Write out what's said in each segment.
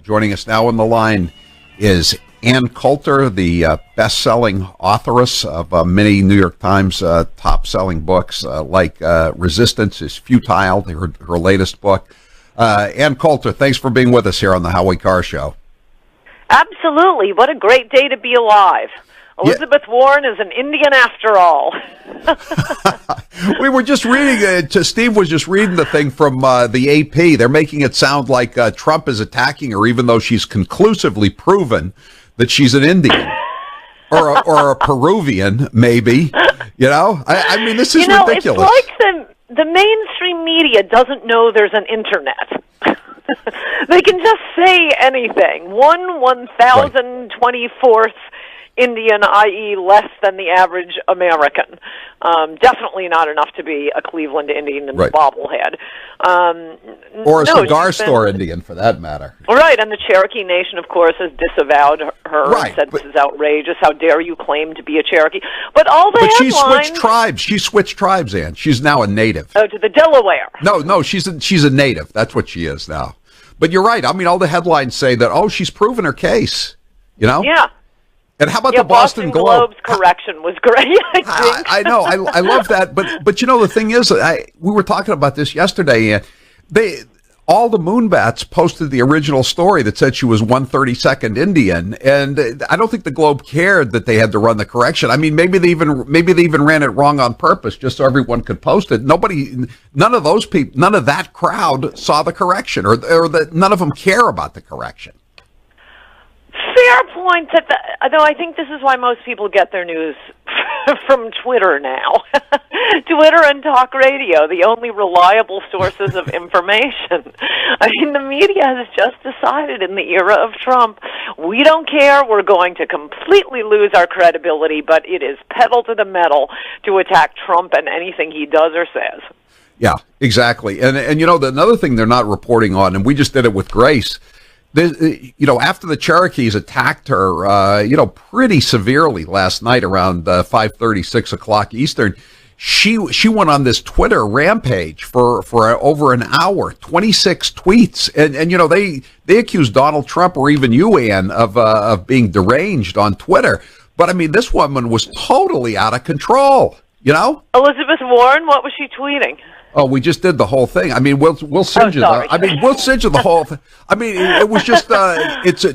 Joining us now on the line is Ann Coulter, the best-selling authoress of many New York Times top-selling books, like Resistance is Futile, her latest book. Ann Coulter, thanks for being with us here on the Howie Carr Show. Absolutely. What a great day to be alive. Elizabeth Warren is an Indian after all. We were just reading, Steve was just reading the thing from the AP. They're making it sound like Trump is attacking her, even though she's conclusively proven that she's an Indian or a Peruvian, maybe. You know, I mean, this is ridiculous. It's like the mainstream media doesn't know there's an internet. They can just say anything. 1/1024th Indian, i.e. less than the average American. Definitely not enough to be a Cleveland Indian and a bobblehead. Or a cigar store Indian, for that matter. Right, and the Cherokee Nation, of course, has disavowed her and said this is outrageous. How dare you claim to be a Cherokee? But all the headlines... she switched tribes. She switched tribes, Ann. She's now a native. Oh, to the Delaware. No, she's a native. That's what she is now. But you're right. I mean, all the headlines say that, she's proven her case, you know? Yeah. And how about the Boston Globe? Globe's correction was great, I think. I know. I love that. But you know, the thing is, we were talking about this yesterday. All the Moonbats posted the original story that said she was 132nd Indian, and I don't think the Globe cared that they had to run the correction. I mean, maybe they even ran it wrong on purpose just so everyone could post it. None of those people, none of that crowd saw the correction, or none of them care about the correction. Fair point. Though I think this is why most people get their news from Twitter now. Twitter and talk radio, the only reliable sources of information. I mean, the media has just decided in the era of Trump, we don't care, we're going to completely lose our credibility, but it is pedal to the metal to attack Trump and anything he does or says. Yeah, exactly. And you know, another thing they're not reporting on, and we just did it with Grace, after the Cherokees attacked her, pretty severely last night around 5:30, 6 o'clock Eastern, she went on this Twitter rampage for over an hour, 26 tweets, and they accused Donald Trump or even you, Ann, of being deranged on Twitter. But I mean, this woman was totally out of control. You know, Elizabeth Warren, what was she tweeting? Oh, we just did the whole thing. I mean, we'll send you. We'll send you the whole thing. I mean, it was just.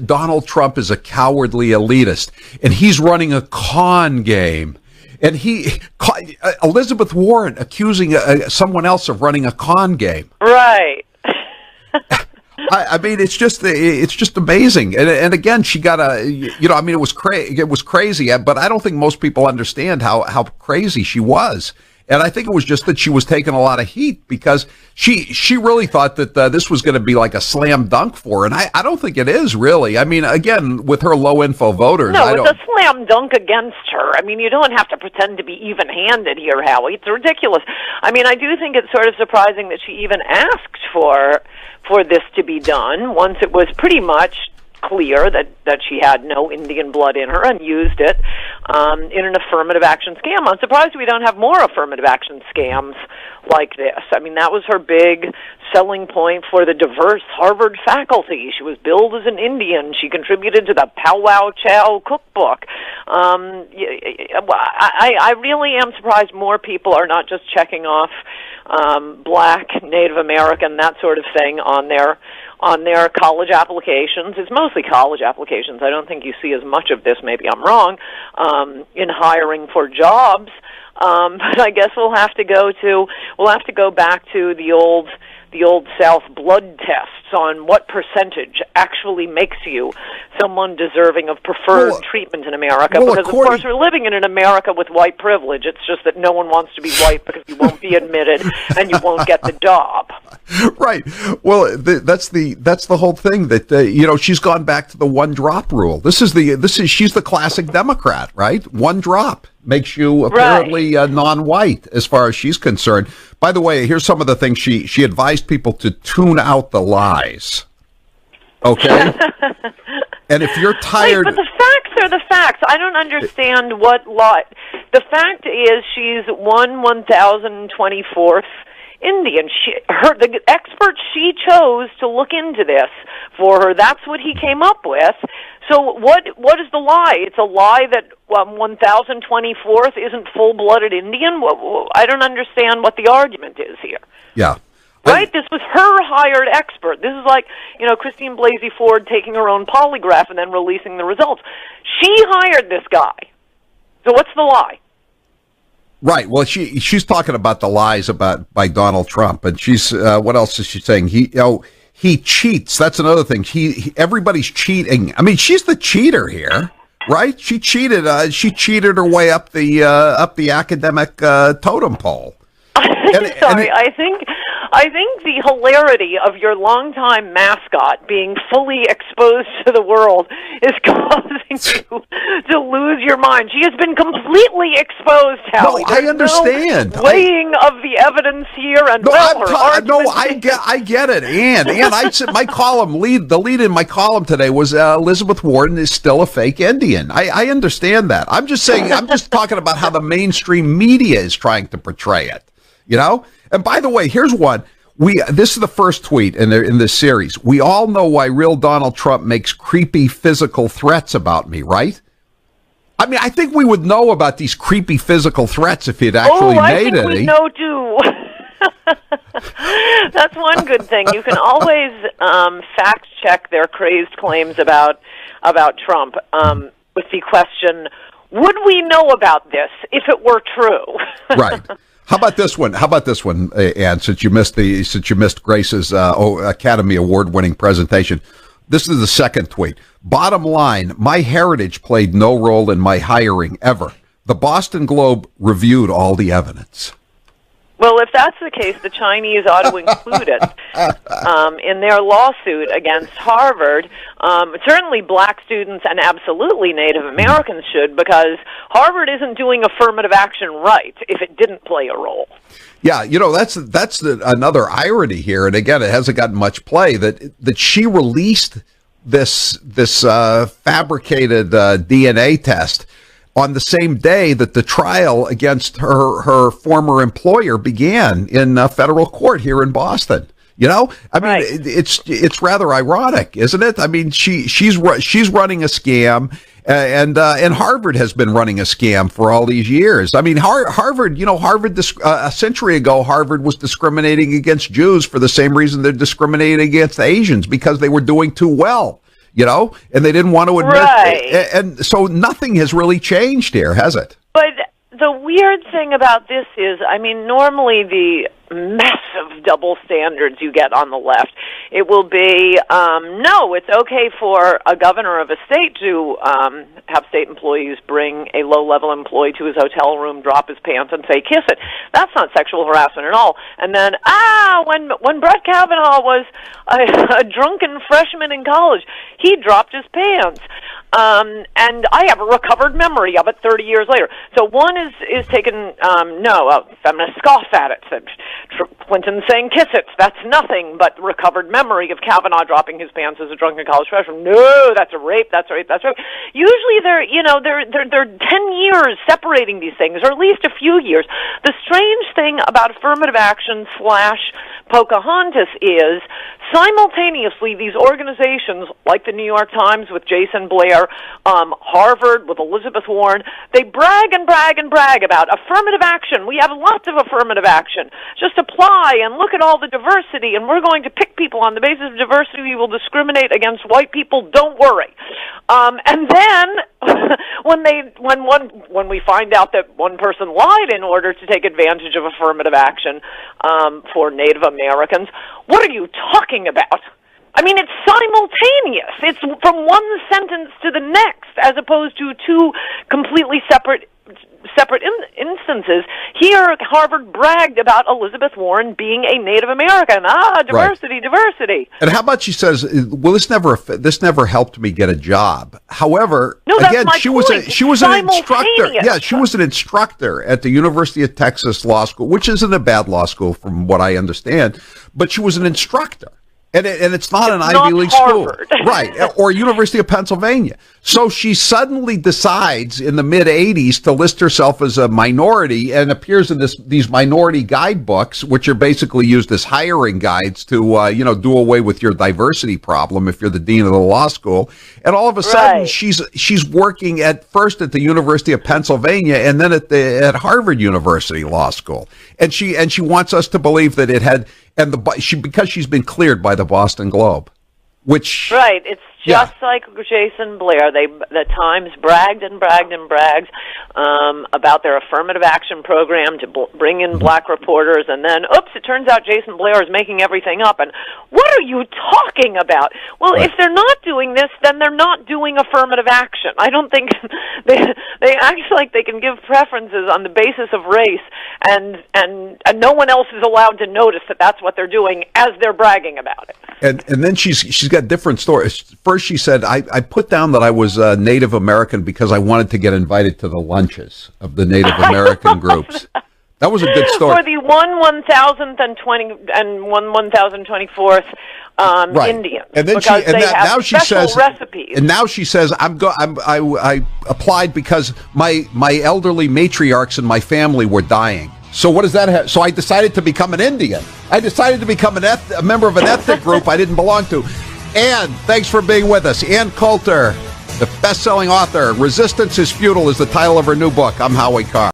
Donald Trump is a cowardly elitist, and he's running a con game. And Elizabeth Warren accusing someone else of running a con game. Right. I mean, it's just amazing. And again, she got it was crazy, but I don't think most people understand how crazy she was. And I think it was just that she was taking a lot of heat because she really thought that this was going to be like a slam dunk for her. And I don't think it is, really. I mean, again, with her low info voters. No, it's a slam dunk against her. I mean, you don't have to pretend to be even-handed here, Howie. It's ridiculous. I mean, I do think it's sort of surprising that she even asked for this to be done once it was pretty much clear that she had no Indian blood in her and used it in an affirmative action scam. I'm surprised we don't have more affirmative action scams like this. I mean, that was her big selling point for the diverse Harvard faculty. She was billed as an Indian. She contributed to the Pow Wow Chow cookbook. I really am surprised more people are not just checking off Black, Native American, that sort of thing on their college applications. It's mostly college applications. I don't think you see as much of this, maybe I'm wrong, in hiring for jobs. But I guess we'll have to go back to the old South blood tests on what percentage actually makes you someone deserving of preferred treatment in America. Because, of course, we're living in an America with white privilege. It's just that no one wants to be white because you won't be admitted and you won't get the job. Right. Well, that's the whole thing that she's gone back to the one drop rule. She's the classic Democrat, right? One drop makes you apparently non-white as far as she's concerned. By the way, here's some of the things she advised people to tune out the lies. Okay? And if you're tired... Wait, but the facts are the facts. I don't understand what lie... The fact is she's 1/1024th Indian. The expert she chose to look into this for her, that's what he came up with. So what is the lie? It's a lie that 1024th isn't full-blooded Indian? I don't understand what the argument is here. Yeah. Right? This was her hired expert. This is like, Christine Blasey Ford taking her own polygraph and then releasing the results. She hired this guy. So what's the lie? Right. Well, she's talking about the lies by Donald Trump, and she's what else is she saying? He cheats. That's another thing. Everybody's cheating. I mean, she's the cheater here, right? She cheated. She cheated her way up the academic totem pole. Sorry, I think the hilarity of your longtime mascot being fully exposed to the world is causing you to lose your mind. She has been completely exposed, Howie. No, I understand. No weighing of the evidence here, and I get it. And I said my the lead in my column today was Elizabeth Warren is still a fake Indian. I understand that. I'm just saying. I'm just talking about how the mainstream media is trying to portray it. And by the way, here's one. This is the first tweet in this series. We all know why real Donald Trump makes creepy physical threats about me, right? I mean, I think we would know about these creepy physical threats if he'd actually made any. I think we know too. That's one good thing. You can always fact check their crazed claims about Trump with the question, would we know about this if it were true? Right. How about this one? Ann, since you missed Grace's Academy Award-winning presentation, this is the second tweet. Bottom line, my heritage played no role in my hiring ever. The Boston Globe reviewed all the evidence. Well, if that's the case, the Chinese ought to include it in their lawsuit against Harvard. Certainly black students and absolutely Native Americans should, because Harvard isn't doing affirmative action right if it didn't play a role. Yeah, that's another irony here, and again, it hasn't gotten much play, that she released this fabricated DNA test on the same day that the trial against her former employer began in federal court here in Boston. I mean, right. It's rather ironic, isn't it? I mean, she's running a scam, and Harvard has been running a scam for all these years. I mean, Harvard, a century ago, Harvard was discriminating against Jews for the same reason they're discriminating against Asians, because they were doing too well. And they didn't want to admit, right. And so nothing has really changed here, has it? But the weird thing about this is, I mean, normally the massive double standards you get on the left, it will be, no, it's okay for a governor of a state to have state employees bring a low-level employee to his hotel room, drop his pants, and say, kiss it. That's not sexual harassment at all. And then, when Brett Kavanaugh was a drunken freshman in college, he dropped his pants. And I have a recovered memory of it 30 years later. So one is taken, I'm going to scoff at it. Clinton saying kiss it, that's nothing but recovered memory of Kavanaugh dropping his pants as a drunken college freshman. No, that's a rape, that's rape, that's rape. Usually they're 10 years separating these things, or at least a few years. The strange thing about affirmative action / Pocahontas is simultaneously these organizations like the New York Times with Jason Blair, Harvard with Elizabeth Warren, they brag and brag and brag about affirmative action. We have lots of affirmative action. Just apply and look at all the diversity, and we're going to pick people on the basis of diversity. We will discriminate against white people. Don't worry. And then when we find out that one person lied in order to take advantage of affirmative action for Native Americans, what are you talking about? I mean, it's simultaneous. It's from one sentence to the next, as opposed to two completely separate instances. Here, Harvard bragged about Elizabeth Warren being a Native American. Diversity, right. Diversity. And how about she says, "Well, this never helped me get a job." However, again, she was an instructor. Yeah, she was an instructor at the University of Texas Law School, which isn't a bad law school from what I understand, but she was an instructor. And it's not an not Ivy League Harvard. school. Right, or University of Pennsylvania. So she suddenly decides in the mid-'80s to list herself as a minority and appears in these minority guidebooks, which are basically used as hiring guides to, do away with your diversity problem if you're the dean of the law school. And all of a sudden, she's working at first at the University of Pennsylvania and then at Harvard University Law School. And she wants us to believe that it had, because she's been cleared by the Boston Globe, which it's just like Jason Blair. The Times bragged and bragged and bragged about their affirmative action program to bring in black reporters, and then it turns out Jason Blair is making everything up. And what are you talking about? Well, if they're not doing this, then they're not doing affirmative action. I don't think they act like they can give preferences on the basis of race, and no one else is allowed to notice that that's what they're doing as they're bragging about it. And then she's got different stories. First, she said, I put down that I was Native American because I wanted to get invited to the lunches of the Native American groups. That was a good story. For the 1,000th and 1,024th Indians. And then now she says recipes. And now she says, I applied because my elderly matriarchs in my family were dying. So what does that have? So I decided to become an Indian. I decided to become a member of an ethnic group I didn't belong to. Ann, thanks for being with us. Ann Coulter, the best-selling author. Resistance is Futile is the title of her new book. I'm Howie Carr.